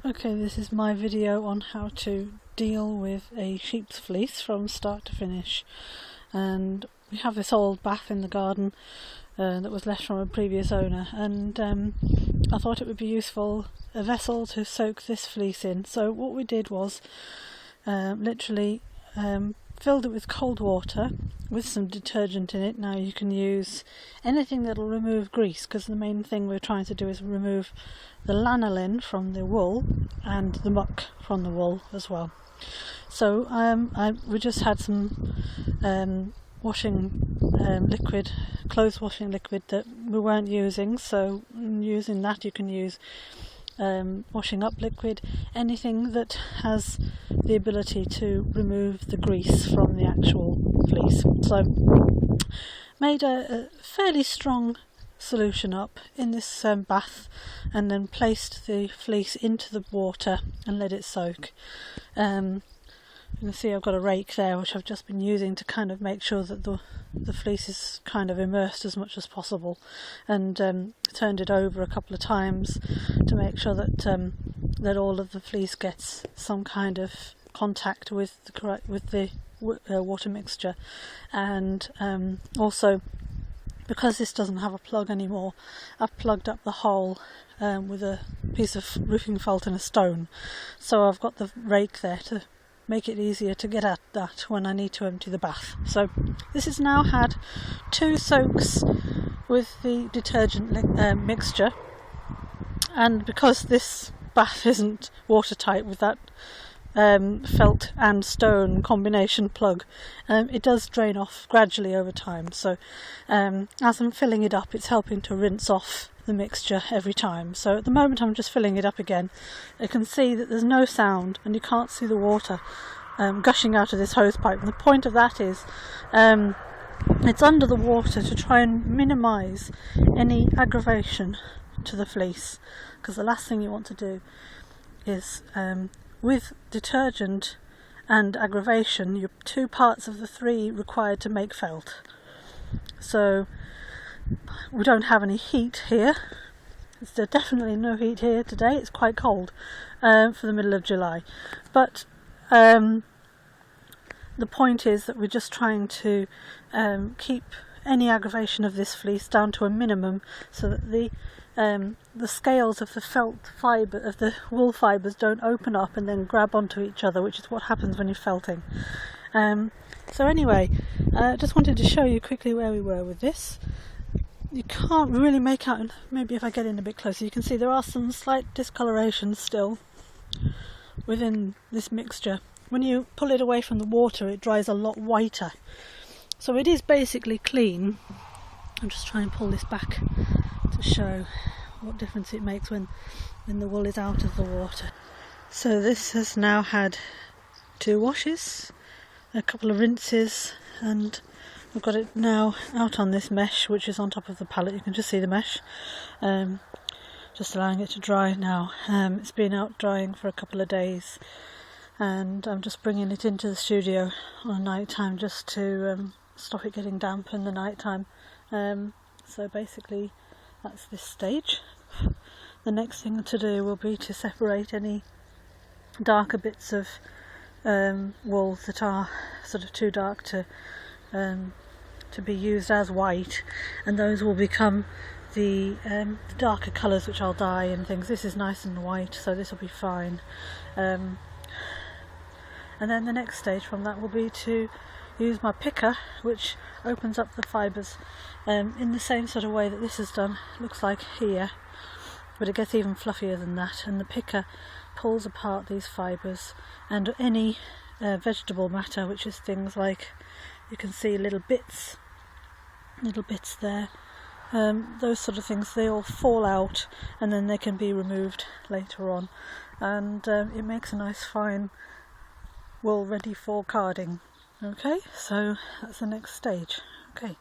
Okay, this is my video on how to deal with a sheep's fleece from start to finish. And we have this old bath in the garden that was left from a previous owner, and I thought it would be useful, a vessel to soak this fleece in. So what we did was literally filled it with cold water with some detergent in it. Now you can use anything that'll remove grease, because the main thing we're trying to do is remove the lanolin from the wool and the muck from the wool as well. So we just had some washing liquid, clothes washing liquid that we weren't using, so using that you can use washing up liquid, anything that has the ability to remove the grease from the actual fleece. So made a fairly strong solution up in this bath, and then placed the fleece into the water and let it soak. You can see I've got a rake there which I've just been using to kind of make sure that the fleece is kind of immersed as much as possible, and turned it over a couple of times to make sure that that all of the fleece gets some kind of contact with the water mixture. And also, because this doesn't have a plug anymore, I've plugged up the hole with a piece of roofing felt and a stone, so I've got the rake there to make it easier to get at that when I need to empty the bath. So this has now had 2 soaks with the detergent mixture, and because this bath isn't watertight with that felt and stone combination plug, it does drain off gradually over time. So as I'm filling it up, it's helping to rinse off the mixture every time. So at the moment I'm just filling it up again. You can see that there's no sound and you can't see the water gushing out of this hose pipe, and the point of that is it's under the water to try and minimise any aggravation to the fleece, because the last thing you want to do is with detergent and aggravation, you're 2 parts of the 3 required to make felt. So we don't have any heat here. There's definitely no heat here today. It's quite cold for the middle of July. But the point is that we're just trying to keep any aggravation of this fleece down to a minimum, so that the scales of the felt fibre, of the wool fibres, don't open up and then grab onto each other, which is what happens when you're felting. So anyway, just wanted to show you quickly where we were with this. You can't really make out, maybe if I get in a bit closer, you can see there are some slight discolorations still within this mixture. When you pull it away from the water, it dries a lot whiter. So it is basically clean. I'm just trying to pull this back to show what difference it makes when the wool is out of the water. So this has now had 2 washes, a couple of rinses, and I've got it now out on this mesh, which is on top of the pallet. You can just see the mesh, just allowing it to dry now. It's been out drying for a couple of days, and I'm just bringing it into the studio on night time just to stop it getting damp in the night time. So basically that's this stage. The next thing to do will be to separate any darker bits of wool that are sort of too dark to be used as white, and those will become the darker colours which I'll dye and things. This is nice and white, so this will be fine. And then the next stage from that will be to use my picker, which opens up the fibres in the same sort of way that this has done, looks like here, but it gets even fluffier than that, and the picker pulls apart these fibres and any vegetable matter, which is things like, you can see little bits there, those sort of things, they all fall out and then they can be removed later on, and it makes a nice fine wool ready for carding. Okay, so that's the next stage. Okay.